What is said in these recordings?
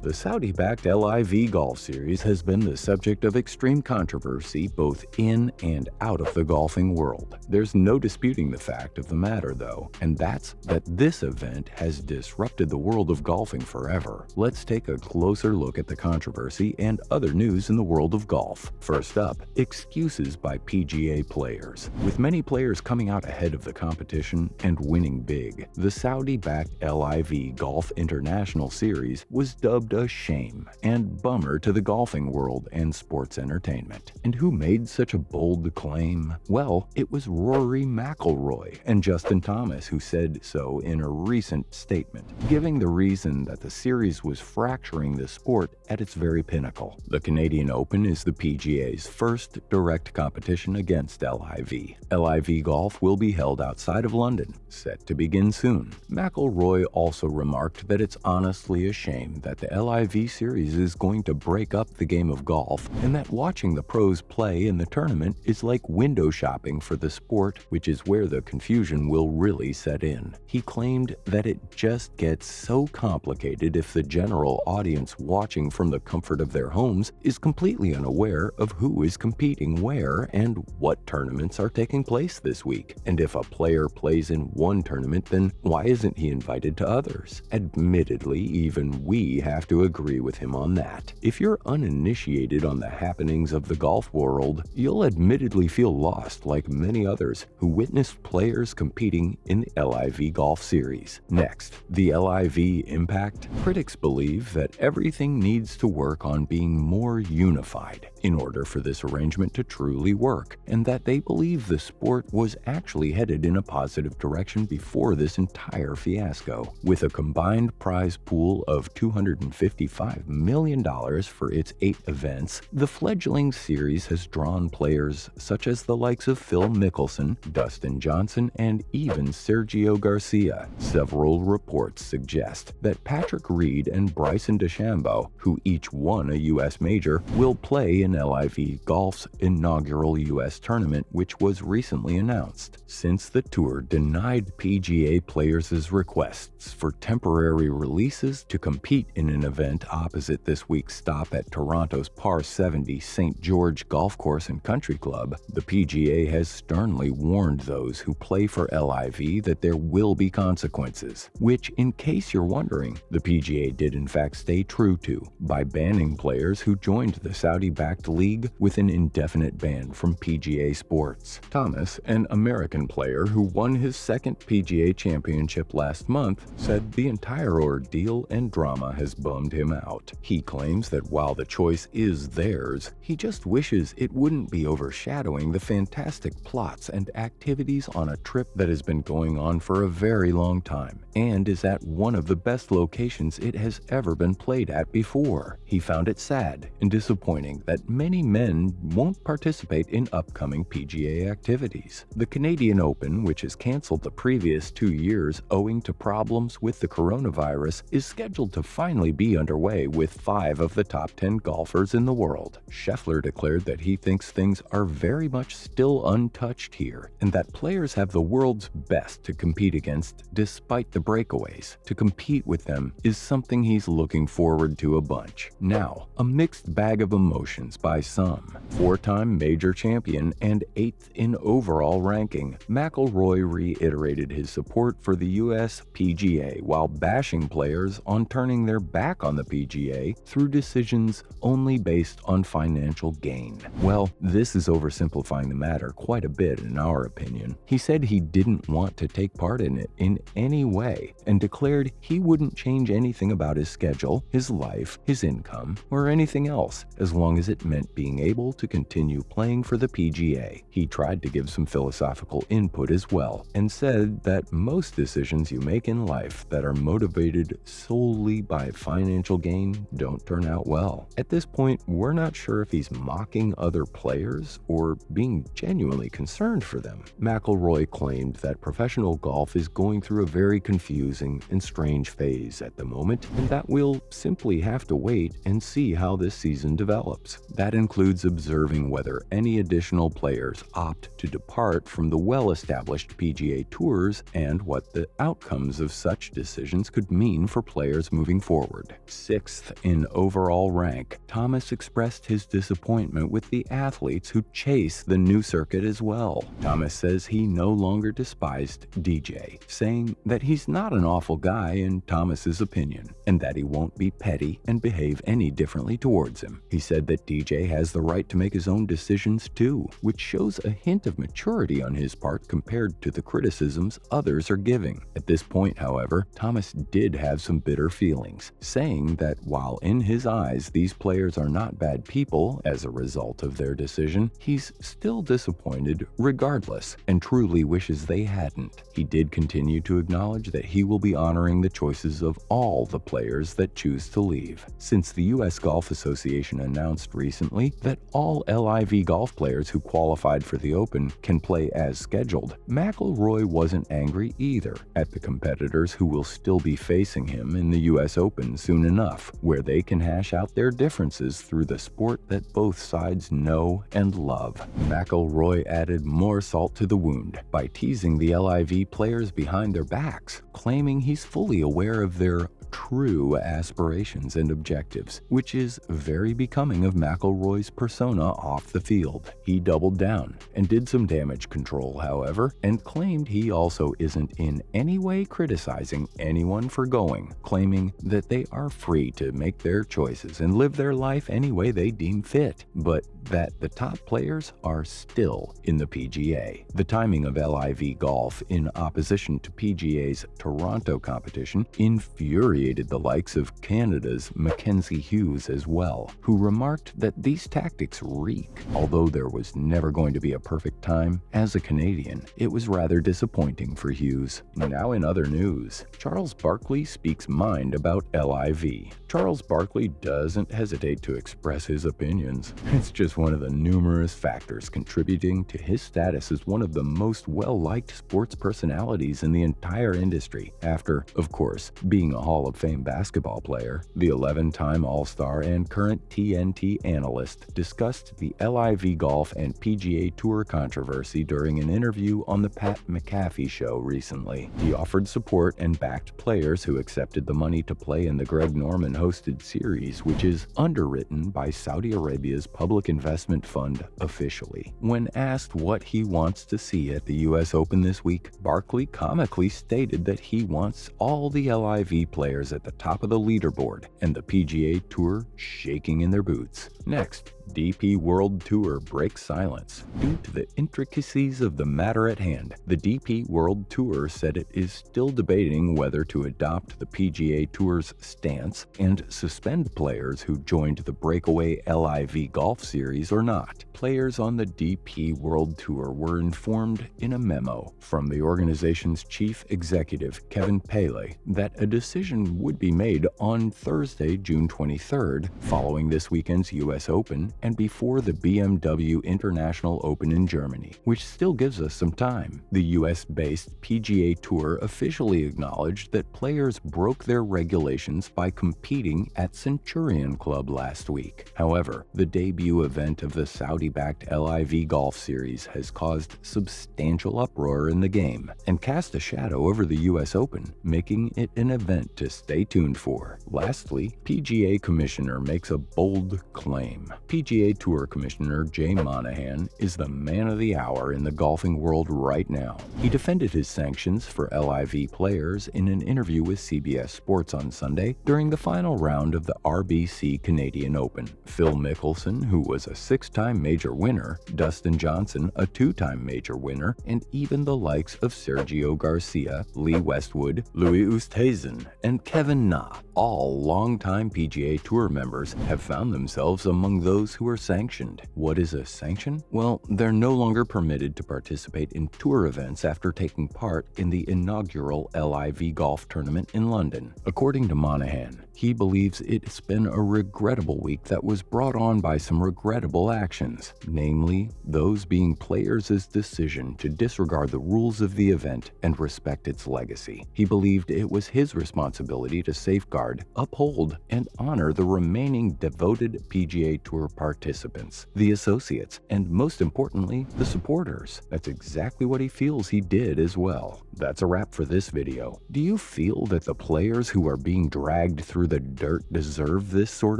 The Saudi-backed LIV Golf Series has been the subject of extreme controversy both in and out of the golfing world. There's no disputing the fact of the matter, though, and that's that this event has disrupted the world of golfing forever. Let's take a closer look at the controversy and other news in the world of golf. First up, excuses by PGA players. With many players coming out ahead of the competition and winning big, the Saudi-backed LIV Golf Invitational Series was dubbed a shame and bummer to the golfing world and sports entertainment. And who made such a bold claim? Well, it was Rory Mcllroy and Justin Thomas who said so in a recent statement, giving the reason that the series was fracturing the sport at its very pinnacle. The Canadian Open is the PGA's first direct competition against LIV. LIV Golf will be held outside of London, set to begin soon. McIlroy also remarked that it's honestly a shame that the LIV series is going to break up the game of golf, and that watching the pros play in the tournament is like window shopping for the sport, which is where the confusion will really set in. He claimed that it just gets so complicated if the general audience watching from the comfort of their homes is completely unaware of who is competing where and what tournaments are taking place this week. And if a player plays in one tournament, then why isn't he invited to others? Admittedly, even we have to agree with him on that. If you're uninitiated on the happenings of the golf world, you'll admittedly feel lost like many others who witnessed players competing in the LIV Golf Series. Next, the LIV impact. Critics believe that everything needs to work on being more unified in order for this arrangement to truly work, and that they believe the sport was actually headed in a positive direction before this entire fiasco. With a combined prize pool of $255 million for its 8 events, the fledgling series has drawn players such as the likes of Phil Mickelson, Dustin Johnson, and even Sergio Garcia. Several reports suggest that Patrick Reed and Bryson DeChambeau, who each won a U.S. major, will play in LIV Golf's inaugural U.S. tournament, which was recently announced. Since the tour denied PGA players' requests for temporary releases to compete in an event opposite this week's stop at Toronto's Par 70 St. George Golf Course and Country Club, the PGA has sternly warned those who play for LIV that there will be consequences, which, in case you're wondering, the PGA did in fact stay true to by banning players who joined the Saudi-backed league with an indefinite ban from PGA sports. Thomas, an American player who won his second PGA championship last month, said the entire ordeal and drama has bummed him out. He claims that while the choice is theirs, he just wishes it wouldn't be overshadowing the fantastic plots and activities on a trip that has been going on for a very long time and is at one of the best locations it has ever been played at before. He found it sad and disappointing that many men won't participate in upcoming PGA activities. The Canadian Open, which has canceled the previous 2 years owing to problems with the coronavirus, is scheduled to finally be underway with 5 of the top 10 golfers in the world. Scheffler declared that he thinks things are very much still untouched here, and that players have the world's best to compete against despite the breakaways. To compete with them is something he's looking forward to a bunch. Now, a mixed bag of emotions by some. 4-time major champion and 8th in overall ranking, McIlroy reiterated his support for the US PGA while bashing players on turning their back on the PGA through decisions only based on financial gain. Well, this is oversimplifying the matter quite a bit in our opinion. He said he didn't want to take part in it in any way and declared he wouldn't change anything about his schedule, his life, his income, or anything else as long as it meant being able to continue playing for the PGA. He tried to give some philosophical input as well and said that most decisions you make in life that are motivated solely by financial gain don't turn out well. At this point, we're not sure if he's mocking other players or being genuinely concerned for them. McIlroy claimed that professional golf is going through a very confusing and strange phase at the moment, and that we'll simply have to wait and see how this season develops. That includes observing whether any additional players opt to depart from the well-established PGA Tours and what the outcomes of such decisions could mean for players moving forward. round. 6th in overall rank, Thomas expressed his disappointment with the athletes who chase the new circuit as well. Thomas says he no longer despised DJ, saying that he's not an awful guy in Thomas's opinion, and that he won't be petty and behave any differently towards him. He said that DJ has the right to make his own decisions too, which shows a hint of maturity on his part compared to the criticisms others are giving. At this point, however, Thomas did have some bitter feelings, saying that while in his eyes these players are not bad people as a result of their decision, he's still disappointed regardless and truly wishes they hadn't. He did continue to acknowledge that he will be honoring the choices of all the players that choose to leave. Since the U.S. Golf Association announced recently that all LIV golf players who qualified for the Open can play as scheduled, McIlroy wasn't angry either at the competitors who will still be facing him in the U.S. Open soon enough, where they can hash out their differences through the sport that both sides know and love. McIlroy added more salt to the wound by teasing the LIV players behind their backs, claiming he's fully aware of their true aspirations and objectives, which is very becoming of McIlroy's persona off the field. He doubled down and did some damage control, however, and claimed he also isn't in any way criticizing anyone for going, claiming that they are free to make their choices and live their life any way they deem fit, but that the top players are still in the PGA. The timing of LIV Golf in opposition to PGA's Toronto competition infuriated the likes of Canada's Mackenzie Hughes as well, who remarked that these tactics reek. Although there was never going to be a perfect time, as a Canadian, it was rather disappointing for Hughes. Now in other news, Charles Barkley speaks mind about LIV. Charles Barkley doesn't hesitate to express his opinions. It's just one of the numerous factors contributing to his status as one of the most well-liked sports personalities in the entire industry, after, of course, being a Hall of Fame basketball player. The 11-time All-Star and current TNT analyst discussed the LIV Golf and PGA Tour controversy during an interview on the Pat McAfee show recently. He offered support and backed players who accepted the money to play in the Greg Norman-hosted series, which is underwritten by Saudi Arabia's Public Investment Fund officially. When asked what he wants to see at the U.S. Open this week, Barkley comically stated that he wants all the LIV players at the top of the leaderboard and the PGA Tour shaking in their boots. Next, DP World Tour breaks silence. Due to the intricacies of the matter at hand, the DP World Tour said it is still debating whether to adopt the PGA Tour's stance and suspend players who joined the breakaway LIV Golf Series or not. Players on the DP World Tour were informed in a memo from the organization's chief executive, Kevin Paley, that a decision would be made on Thursday, June 23rd, following this weekend's U.S. Open and before the BMW International Open in Germany, which still gives us some time. The US-based PGA Tour officially acknowledged that players broke their regulations by competing at Centurion Club last week. However, the debut event of the Saudi-backed LIV Golf Series has caused substantial uproar in the game and cast a shadow over the US Open, making it an event to stay tuned for. Lastly, PGA Commissioner makes a bold claim. PGA Tour Commissioner Jay Monahan is the man of the hour in the golfing world right now. He defended his sanctions for LIV players in an interview with CBS Sports on Sunday during the final round of the RBC Canadian Open. Phil Mickelson, who was a 6-time major winner, Dustin Johnson, a 2-time major winner, and even the likes of Sergio Garcia, Lee Westwood, Louis Oosthuizen, and Kevin Na, all longtime PGA Tour members, have found themselves among those who are sanctioned. What is a sanction? Well, they're no longer permitted to participate in tour events after taking part in the inaugural LIV Golf Tournament in London. According to Monahan, he believes it's been a regrettable week that was brought on by some regrettable actions, namely those being players' decision to disregard the rules of the event and respect its legacy. He believed it was his responsibility to safeguard, uphold, and honor the remaining devoted PGA Tour participants, the associates, and most importantly, the supporters. That's exactly what he feels he did as well. That's a wrap for this video. Do you feel that the players who are being dragged through through the dirt deserve this sort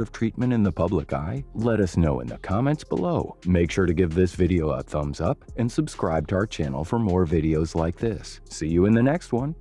of treatment in the public eye? Let us know in the comments below. Make sure to give this video a thumbs up and subscribe to our channel for more videos like this. See you in the next one.